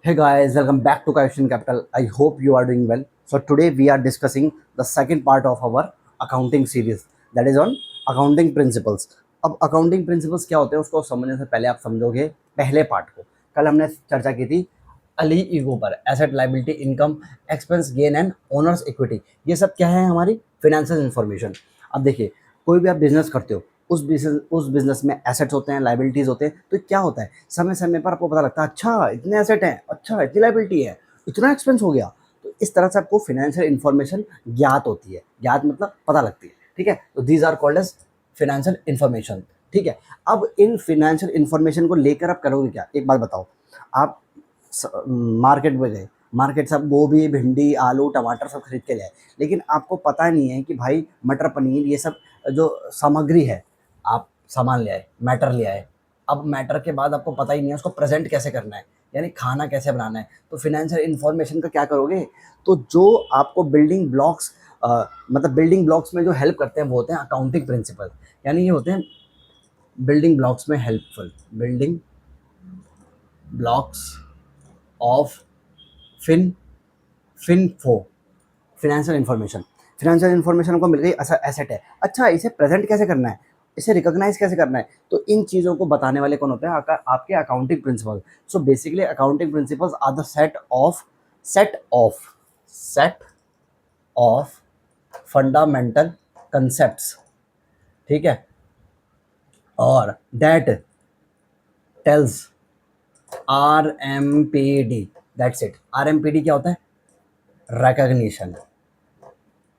Hey guys, welcome back to Kaizen Capital. I hope you are doing well. So today we are discussing the second part of our accounting series, that is on accounting principles. अब accounting principles क्या होते हैं उसको समझने से पहले आप समझोगे पहले पार्ट को। कल हमने चर्चा की थी अली ईगो पर, asset liability income expense gain and owners equity. ये सब क्या है? हमारी फाइनेंशियल इन्फॉर्मेशन। अब देखिए, कोई भी आप बिजनेस करते हो, उस बिजनेस में एसेट्स होते हैं, लाइबिलिटीज होते हैं। तो क्या होता है, समय समय पर आपको पता लगता है अच्छा इतने एसेट हैं, अच्छा इतनी लाइबिलिटी है, इतना एक्सपेंस हो गया। तो इस तरह से आपको फाइनेंशियल इन्फॉर्मेशन ज्ञात होती है। ज्ञात मतलब पता लगती है, ठीक है। तो these are called as financial information, ठीक है। अब इन फाइनेंशियल इन्फॉर्मेशन को लेकर आप करोगे क्या? एक बात बताओ, आप मार्केट में गए, मार्केट सब गोभी भिंडी आलू टमाटर सब खरीद के लाए, लेकिन आपको पता नहीं है कि भाई मटर पनीर ये सब जो सामग्री है, आप सामान ले आए, मैटर ले आए। अब मैटर के बाद आपको पता ही नहीं है उसको प्रेजेंट कैसे करना है, यानी खाना कैसे बनाना है। तो फिनेंशियल इन्फॉर्मेशन का क्या करोगे? तो जो आपको बिल्डिंग ब्लॉक्स मतलब बिल्डिंग ब्लॉक्स में जो हेल्प करते हैं वो होते हैं अकाउंटिंग प्रिंसिपल। यानी ये होते हैं बिल्डिंग ब्लॉक्स में हेल्पफुल, बिल्डिंग ब्लॉक्स ऑफ फिन फिनफो, फिनेंशियल इन्फॉर्मेशन। फिनेंशियल इन्फॉर्मेशन हमको मिल गई, ऐसा एसेट है, अच्छा इसे प्रेजेंट कैसे करना है, इसे रिकॉग्नाइज कैसे करना है। तो इन चीज़ों को बताने वाले कौन होते हैं? आपके accounting principle. So basically accounting principles are the set of fundamental concepts, ठीक है, और that tells RMPD, that's it. RMPD क्या होता है? रिकॉग्निशन।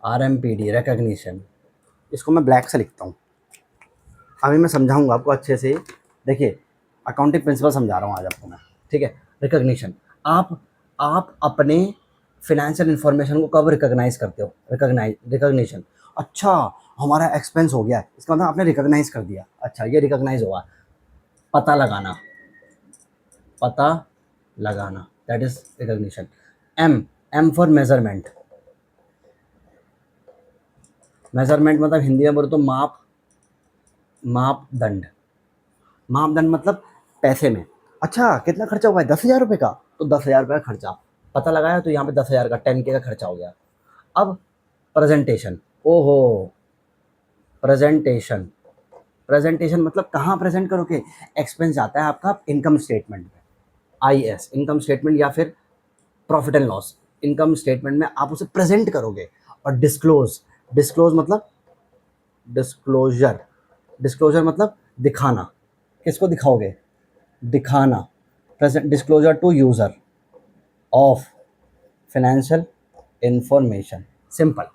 RMPD रिकॉग्निशन, इसको मैं ब्लैक से लिखता हूँ। अभी मैं समझाऊंगा आपको अच्छे से। देखिए, अकाउंटिंग प्रिंसिपल समझा रहा हूँ आज आपको मैं, ठीक है। रिकॉग्निशन, आप अपने फिनेंशियल इन्फॉर्मेशन को कब रिकॉग्नाइज करते हो? रिकॉग्निशन। अच्छा, हमारा एक्सपेंस हो गया है, इसका मतलब आपने रिकॉग्नाइज कर दिया। अच्छा, ये रिकॉग्नाइज हुआ। पता लगाना, पता लगाना, that is recognition. M for measurement. Measurement मतलब हिंदी में बोलो तो मापदंड। मापदंड मतलब पैसे में। अच्छा, कितना खर्चा हुआ है? 10,000 रुपये का, तो 10,000 रुपये का खर्चा पता लगाया, तो यहाँ पे 10,000 का 10K का खर्चा हो गया। अब प्रेजेंटेशन, ओहो, प्रेजेंटेशन। प्रेजेंटेशन मतलब कहाँ प्रेजेंट करोगे? एक्सपेंस जाता है आपका इनकम स्टेटमेंट में, IS इनकम स्टेटमेंट, या फिर profit and loss income statement में आप उसे प्रेजेंट करोगे। और डिस्क्लोज, डिस्क्लोज मतलब डिस्क्लोजर, डिस्क्लोजर मतलब दिखाना। किसको दिखाओगे? दिखाना। Present disclosure to user of financial information. Simple.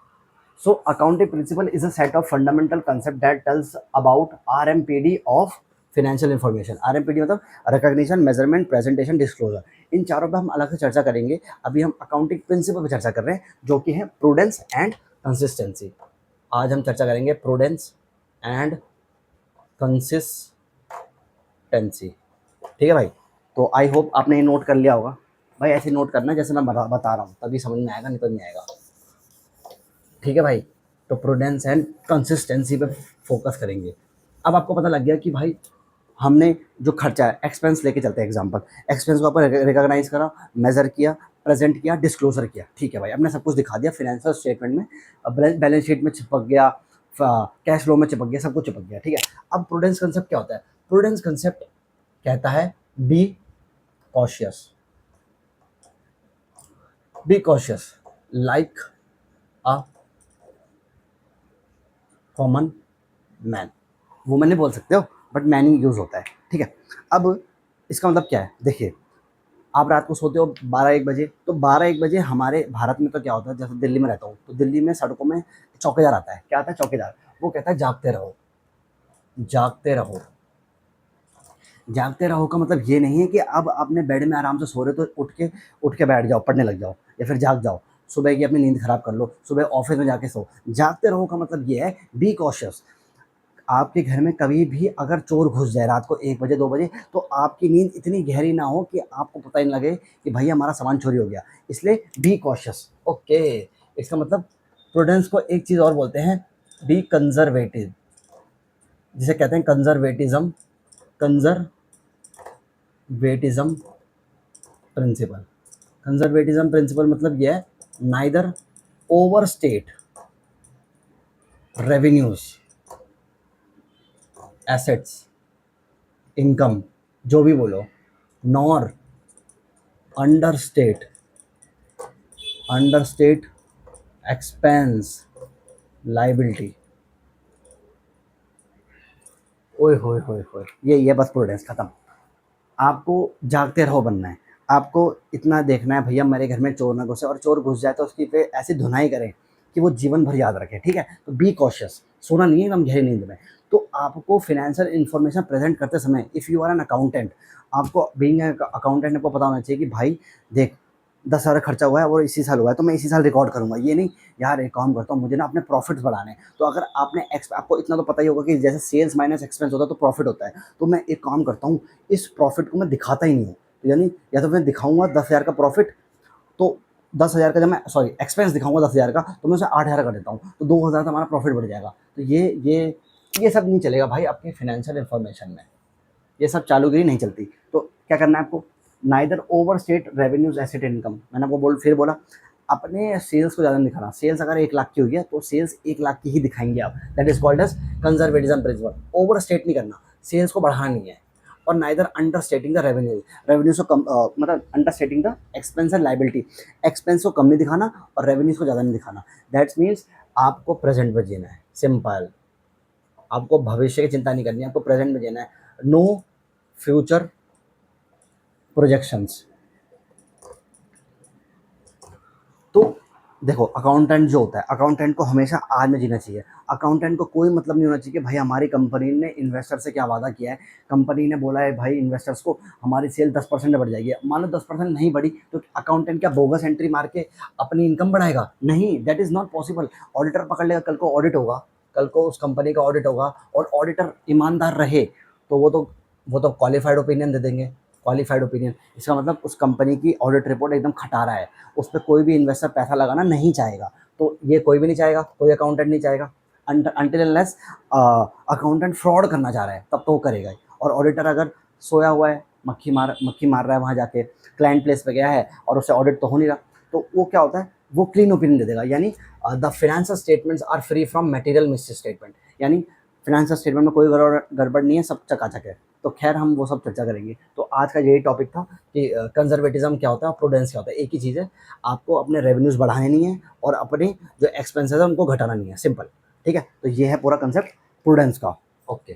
So accounting principle is a set of fundamental concept that tells about RMPD of financial information. RMPD मतलब रिकॉग्निशन, मेजरमेंट, प्रेजेंटेशन, डिस्क्लोजर। इन चारों पे हम अलग से चर्चा करेंगे। अभी हम अकाउंटिंग प्रिंसिपल पे चर्चा कर रहे हैं, जो कि है प्रूडेंस एंड कंसिस्टेंसी। आज हम चर्चा करेंगे प्रूडेंस एंड कंसिस्टेंसी, ठीक है भाई। तो आई होप आपने ये नोट कर लिया होगा। भाई ऐसे नोट करना जैसे मैं बता रहा हूँ, तभी समझ में आएगा, नहीं तो नहीं आएगा, ठीक है भाई। तो प्रूडेंस एंड कंसिस्टेंसी पे फोकस करेंगे। अब आपको पता लग गया कि भाई हमने जो खर्चा है, एक्सपेंस लेके चलते हैं एग्जांपल। एक्सपेंस को अपन रिकॉग्नाइज करा, मेजर किया, प्रेजेंट किया, डिस्क्लोजर किया, ठीक है भाई। हमने सब कुछ दिखा दिया फिनेंशियल स्टेटमेंट में, बैलेंस शीट में चिपक गया, कैश फ्लो में चिपक गया, सब कुछ चिपक गया, ठीक है। अब प्रूडेंस कंसेप्ट क्या होता है? प्रूडेंस कंसेप्ट कहता है be cautious, be cautious like a common man. Women नहीं बोल सकते हो, बट मैन ही यूज होता है, ठीक है। अब इसका मतलब क्या है? देखिए, आप रात को सोते हो 12-1 बजे, तो 12-1 बजे हमारे भारत में तो क्या होता है, जैसे दिल्ली में रहता हूँ तो दिल्ली में सड़कों में चौकीदार आता है। क्या आता है? चौकीदार। वो कहता है जागते रहो, जागते रहो। जागते रहो का मतलब ये नहीं है कि अब अपने बेड में आराम से सो रहे तो उठ के बैठ जाओ, पढ़ने लग जाओ, या फिर जाग जाओ, सुबह की अपनी नींद खराब कर लो, सुबह ऑफिस में जाके सो। जागते रहो का मतलब ये है बी कॉशियस। आपके घर में कभी भी अगर चोर घुस जाए रात को 1 बजे 2 बजे, तो आपकी नींद इतनी गहरी ना हो कि आपको पता ही नहीं लगे कि भाई हमारा सामान चोरी हो गया। इसलिए बी कॉशियस, ओके। इसका मतलब प्रूडेंस को एक चीज़ और बोलते हैं, बी कंजर्वेटिव, जिसे कहते हैं conservatism. Conservatism principle. Conservatism principle मतलब यह है, neither over state revenues, assets, income, जो भी बोलो, nor under state expense liability. ओए होए होए होए, ये बस प्रूडेंस खत्म। आपको जागते रहो बनना है। आपको इतना देखना है भैया मेरे घर में चोर ना घुसे, और चोर घुस जाए तो उसकी पे ऐसी धुनाई करें कि वो जीवन भर याद रखे, ठीक है। तो बी कॉशियस, सोना नहीं है एकदम गहरी नींद में। तो आपको फाइनेंशियल इन्फॉर्मेशन प्रेजेंट करते समय, if you are an accountant, आपको बीइंग अकाउंटेंट आपको पता होना चाहिए कि भाई देख 10,000 खर्चा हुआ है और इसी साल हुआ है तो मैं इसी साल रिकॉर्ड करूंगा। ये नहीं यार एक काम करता हूँ, मुझे ना अपने प्रॉफिट्स बढ़ाने हैं। तो अगर आपको इतना तो पता ही होगा कि जैसे सेल्स माइनस एक्सपेंस होता है तो प्रॉफिट होता है। तो मैं एक काम करता हूँ, इस प्रॉफिट को मैं दिखाता ही नहीं हूँ। तो यानी या तो मैं दिखाऊंगा 10,000 का प्रॉफिट, तो 10,000 का, जब मैं सॉरी एक्सपेंस दिखाऊंगा 10,000 का, तो मैं उसे 8,000 कर देता हूँ, तो 2,000 का हमारा प्रॉफिट बढ़ जाएगा। तो ये सब नहीं चलेगा भाई आपके फाइनेंशियल इन्फॉर्मेशन में। ये सब चालूगिरी नहीं चलती। तो क्या करना है आपको, neither over state revenues asset income. मैंने आपको फिर बोला, अपने सेल्स को ज़्यादा नहीं दिखाना। सेल्स अगर 1 लाख की हुई है तो सेल्स 1 लाख की ही दिखाएंगे आप। That is called as conservatism principle. Over state नहीं करना, सेल्स को बढ़ाना नहीं है। और neither under stating the revenue, revenues को कम मतलब under stating the expense and liability. Expense को कम नहीं दिखाना और रेवेन्यूज को ज़्यादा नहीं दिखाना। दैट्स मीन्स आपको प्रेजेंट में जीना है, सिंपल। आपको भविष्य की चिंता नहीं करनी है, आपको प्रेजेंट में जीना है। No future projections. तो देखो, अकाउंटेंट जो होता है, अकाउंटेंट को हमेशा आज में जीना चाहिए। अकाउंटेंट को कोई मतलब नहीं होना चाहिए कि भाई हमारी कंपनी ने इन्वेस्टर से क्या वादा किया है। कंपनी ने बोला है भाई इन्वेस्टर्स को हमारी सेल 10% बढ़ जाएगी, मान लो 10% नहीं बढ़ी, तो अकाउंटेंट क्या बोगस एंट्री मार के अपनी इनकम बढ़ाएगा? नहीं, that is not possible. Auditor पकड़ लेगा, कल को ऑडिट होगा, कल को उस कंपनी का ऑडिट होगा और ऑडिटर ईमानदार रहे तो वो तो क्वालिफाइड ओपिनियन दे देंगे। क्वालिफाइड ओपिनियन इसका मतलब उस कंपनी की ऑडिट रिपोर्ट एकदम खटारा है, उस पर कोई भी इन्वेस्टर पैसा लगाना नहीं चाहेगा। तो ये कोई भी नहीं चाहेगा, कोई अकाउंटेंट नहीं चाहेगा। अनटिल अनलेस अकाउंटेंट फ्रॉड करना चाह रहा है तब तो वो करेगा ही। और ऑडिटर अगर सोया हुआ है, मक्खी मार रहा है वहाँ जाके, क्लाइंट प्लेस पे गया है और उससे ऑडिट तो हो नहीं रहा, तो वो क्या होता है, वो क्लीन ओपिनियन दे देगा। यानी the financial statements are free from material misstatement. यानी फाइनेंशियल स्टेटमेंट में कोई गड़बड़ नहीं है, सब चकाचक है। तो खैर हम वो सब चर्चा करेंगे। तो आज का यही टॉपिक था कि कंजर्वेटिज्म क्या होता है और प्रूडेंस क्या होता है। एक ही चीज़ है, आपको अपने रेवेन्यूज़ बढ़ाने नहीं है और अपने जो एक्सपेंसेस है उनको घटाना नहीं है, सिंपल। ठीक है, तो ये है पूरा कंसेप्ट प्रूडेंस का। ओके,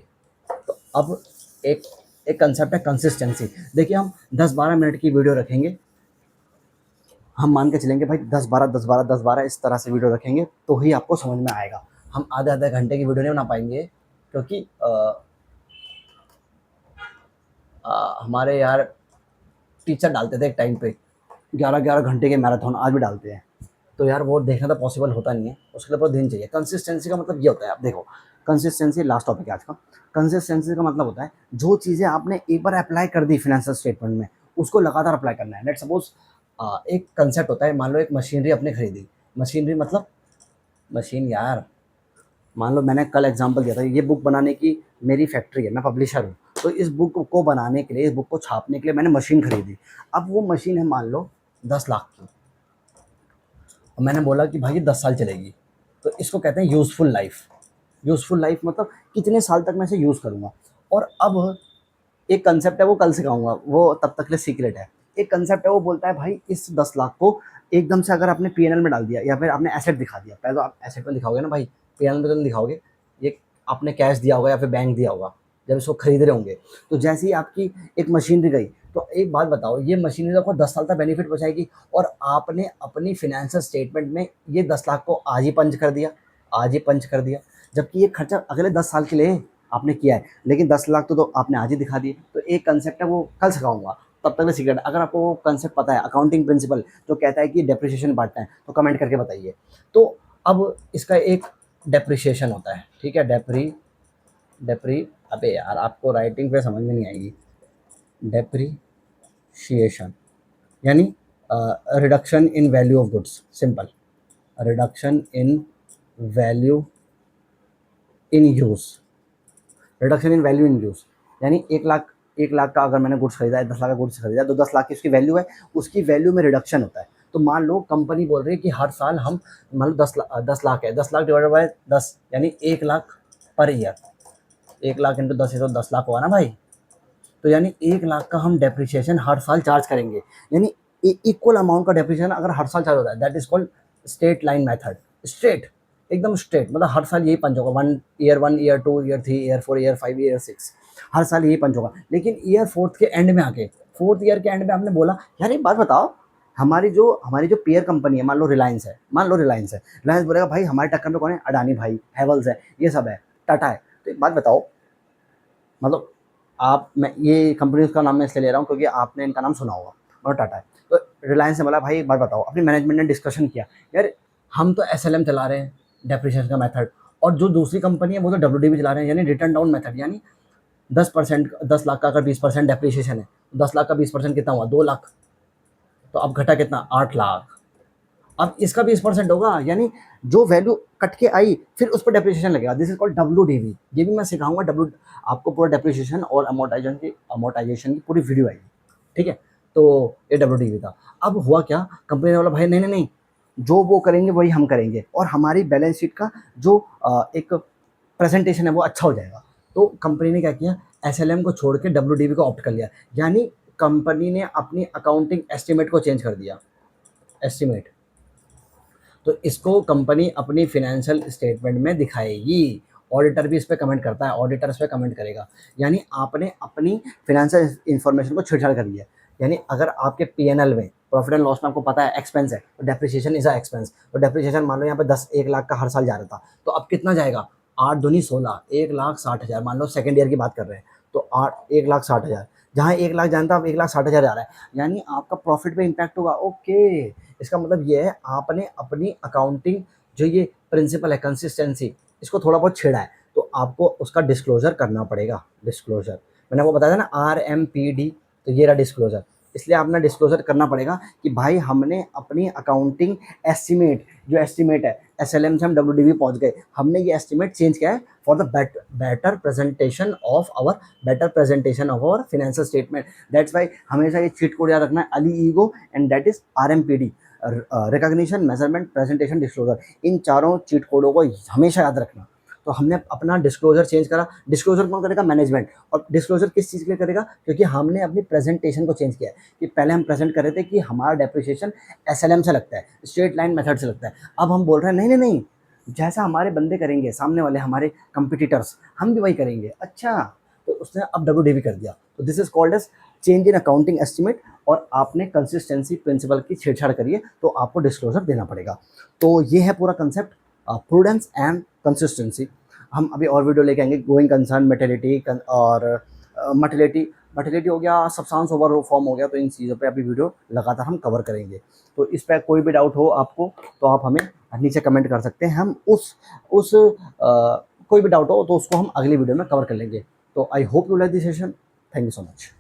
तो अब एक एक कंसेप्ट है कंसिस्टेंसी। देखिए, हम 10-12 मिनट की वीडियो रखेंगे, हम मान के चलेंगे भाई 10-12 10-12 10-12 इस तरह से वीडियो रखेंगे तो ही आपको समझ में आएगा। हम आधे आधे घंटे की वीडियो नहीं बना पाएंगे, क्योंकि हमारे यार टीचर डालते थे एक टाइम पे 11-11 घंटे के मैराथन, आज भी डालते हैं। तो यार वो देखना तो पॉसिबल होता नहीं है, उसके लिए बहुत दिन चाहिए। कंसिस्टेंसी का मतलब ये होता है, आप देखो, कंसिस्टेंसी लास्ट टॉपिक है आज का। कंसिस्टेंसी का मतलब होता है जो चीज़ें आपने एक बार अप्लाई कर दी फाइनेंशियल स्टेटमेंट में, उसको लगातार अप्लाई करना है। लेट सपोज एक कंसेप्ट होता है, मान लो एक मशीनरी आपने खरीदी। मशीनरी मतलब मशीन यार, मान लो मैंने कल एग्जांपल दिया था, ये बुक बनाने की मेरी फैक्ट्री है, मैं पब्लिशर हूँ। तो इस बुक को बनाने के लिए, इस बुक को छापने के लिए मैंने मशीन खरीदी। अब वो मशीन है मान लो 10 लाख की, और मैंने बोला कि भाई ये 10 साल चलेगी। तो इसको कहते हैं यूज़फुल लाइफ। यूज़फुल लाइफ मतलब कितने साल तक मैं इसे यूज़ करूँगा। और अब एक कंसेप्ट है, वो कल सिखाऊंगा, वो तब तक के लिए सीक्रेट है। एक कंसेप्ट है, वो बोलता है भाई इस 10 लाख को एकदम से अगर आपने पीएनएल में डाल दिया या फिर आपने एसेट दिखा दिया, पहले तो आप एसेट में दिखाओगे ना भाई, पीएनएल में तो नहीं दिखाओगे। ये आपने कैश दिया होगा या फिर बैंक दिया होगा जब इसको खरीद रहे होंगे। तो जैसे ही आपकी एक मशीनरी गई, तो एक बात बताओ, ये मशीनरी आपको 10 साल तक बेनिफिट पहुंचाएगी, और आपने अपनी फाइनेंशियल स्टेटमेंट में ये 10 लाख को आज ही पंच कर दिया, आज ही पंच कर दिया, जबकि ये खर्चा अगले 10 साल के लिए आपने किया है, लेकिन 10 लाख तो आपने आज ही दिखा दिए। तो एक कंसेप्ट है, वो कल सिखाऊंगा, तब तक मैं सीक्रेट। अगर आपको वो कंसेप्ट पता है, अकाउंटिंग प्रिंसिपल जो कहता है कि डेप्रिसिएशन बांटना है, तो कमेंट करके बताइए। तो अब इसका एक डेप्रिसिएशन होता है, ठीक है, डेप्री डेप्री अबे यार आपको राइटिंग पे समझ में नहीं आएगी। डेप्रिसिएशन यानी reduction in value of goods, simple. Reduction in value in use, reduction in value in use, यानी 1 लाख 1 लाख का अगर मैंने गुड्स खरीदा है, 10 लाख का गुड्स खरीदा है, तो 10 लाख की उसकी वैल्यू है, उसकी वैल्यू में रिडक्शन होता है। तो मान लो कंपनी बोल रही है कि हर साल हम, मान लो 10 लाख है, 10 लाख डिवाइडेड बाय 10 यानी 1 lakh per year, 1 lakh into 10 तो 10 लाख हुआ ना भाई। तो यानी 1 लाख का हम डेप्रिसिएशन हर साल चार्ज करेंगे, यानी इक्वल अमाउंट का डेप्रिसिएशन अगर हर साल चार्ज होता है, that is called straight line method. Straight, एकदम स्ट्रेट, मतलब हर साल यही पंच होगा, 1 year 2 year 3 year 4 year 5 year 6, हर साल यही पंच होगा। लेकिन ईयर फोर्थ के एंड में आके, फोर्थ ईयर के एंड में आपने बोला यार एक बात बताओ, हमारी जो पेयर कंपनी है, मान लो रिलायंस है, रिलायंस बोलेगा भाई हमारे टक्कर में कौन है, अडानी भाई, हैवल्स है, ये सब है, टाटा है। तो एक बात बताओ, मतलब आप, मैं ये कंपनीज का नाम मैं इसलिए ले रहा हूँ क्योंकि आपने इनका नाम सुना होगा, और टाटा है। तो रिलायंस ने बोला भाई एक बात बताओ, अपनी मैनेजमेंट ने डिस्कशन किया, यार हम तो एसएलएम चला रहे हैं, डेप्रिसिएशन का मेथड, और जो दूसरी कंपनी है वो तो डब्ल्यूडीबी चला रहे हैं, यानी रिटर्न डाउन मेथड, यानी 10%, 10 लाख का अगर 20% डेप्रिसिएशन है, 10 लाख का 20% कितना हुआ, 2 लाख। तो अब घटा कितना, 8 लाख। अब इसका 20% होगा, यानी जो वैल्यू कट के आई फिर उस पर डेप्रिसिएशन लगेगा, दिस इज कॉल्ड डब्ल्यूडीवी। ये भी मैं सिखाऊंगा, आपको पूरा डेप्रिसिएशन और अमोर्टाइजेशन की पूरी वीडियो आएगी, ठीक है। तो ये डब्ल्यूडीवी था। अब हुआ क्या, कंपनी ने बोला भाई नहीं नहीं नहीं, जो वो करेंगे वही हम करेंगे, और हमारी बैलेंस शीट का जो एक प्रेजेंटेशन है वो अच्छा हो जाएगा। तो कंपनी ने क्या किया, एसएलएम को छोड़ के डब्ल्यूडीवी को ऑप्ट कर लिया, यानी कंपनी ने अपनी अकाउंटिंग एस्टिमेट को चेंज कर दिया, एस्टिमेट। तो इसको कंपनी अपनी फाइनेंशियल स्टेटमेंट में दिखाएगी, ऑडिटर भी इस पे कमेंट करता है, ऑडिटर इस पे कमेंट करेगा, यानी आपने अपनी फाइनेंशियल इंफॉर्मेशन को छेड़छाड़ करी है। यानी अगर आपके पीएनएल में, प्रॉफिट एंड लॉस में आपको पता है एक्सपेंस है, तो डेप्रिसिएशन इज अ एक्सपेंस, तो डेप्रिसिएशन मान लो यहाँ पे 1 लाख का हर साल जा रहा था, तो अब कितना जाएगा, 8 दूनी 16, 1,60,000, मान लो सेकेंड ईयर की बात कर रहे हैं, तो 1,60,000, जहाँ 1 लाख जानता अब 1,60,000 जा रहा है, यानी आपका प्रॉफिट पे इम्पैक्ट होगा। ओके, इसका मतलब ये है आपने अपनी अकाउंटिंग जो ये प्रिंसिपल है कंसिस्टेंसी, इसको थोड़ा बहुत छेड़ा है, तो आपको उसका डिस्क्लोजर करना पड़ेगा। डिस्क्लोजर मैंने आपको बताया था ना, RMPD, तो ये रहा डिस्क्लोजर। इसलिए आपने डिस्क्लोजर करना पड़ेगा कि भाई हमने अपनी अकाउंटिंग एस्टिमेट, जो एस्टिमेट है एसएलएम से हम डब्ल्यूडीवी पहुंच गए, हमने ये एस्टिमेट चेंज किया है for the better presentation of our financial statement. That's why हमेशा ये चीट कोड याद रखना है, अली ईगो, and that is RMPD, recognition, measurement, presentation, disclosure. इन चारों चीट कोडों को हमेशा याद रखना। तो हमने अपना डिस्क्लोजर चेंज करा। डिस्क्लोजर कौन करेगा, मैनेजमेंट। और डिस्क्लोजर किस चीज़ के लिए करेगा, क्योंकि हमने अपनी प्रेजेंटेशन को चेंज किया है, कि पहले हम प्रेजेंट कर रहे थे कि हमारा डेप्रिसिएशन एसएलएम से लगता है, स्ट्रेट लाइन मेथड से लगता है। अब हम बोल रहे हैं नहीं नहीं नहीं, जैसा हमारे बंदे करेंगे, सामने वाले हमारे कंपिटिटर्स, हम भी वही करेंगे। अच्छा, तो उसने अब डब्ल्यूडीवी कर दिया। तो this is called as change in accounting estimate, और आपने कंसिस्टेंसी प्रिंसिपल की छेड़छाड़ करी है, तो आपको डिस्क्लोजर देना पड़ेगा। तो ये है पूरा कंसेप्ट, प्रूडेंस एंड कंसिस्टेंसी। हम अभी और वीडियो लेके आएंगे, गोइंग कंसर्न, मेटर्निटी और मर्टिलिटी हो गया, सब्सटेंस ओवर फॉर्म हो गया, तो इन चीज़ों पे अभी वीडियो लगातार हम कवर करेंगे। तो इस पर कोई भी डाउट हो आपको, तो आप हमें नीचे कमेंट कर सकते हैं, हम उस कोई भी डाउट हो तो उसको हम अगली वीडियो में कवर कर लेंगे। तो I hope you like this session, thank you so much.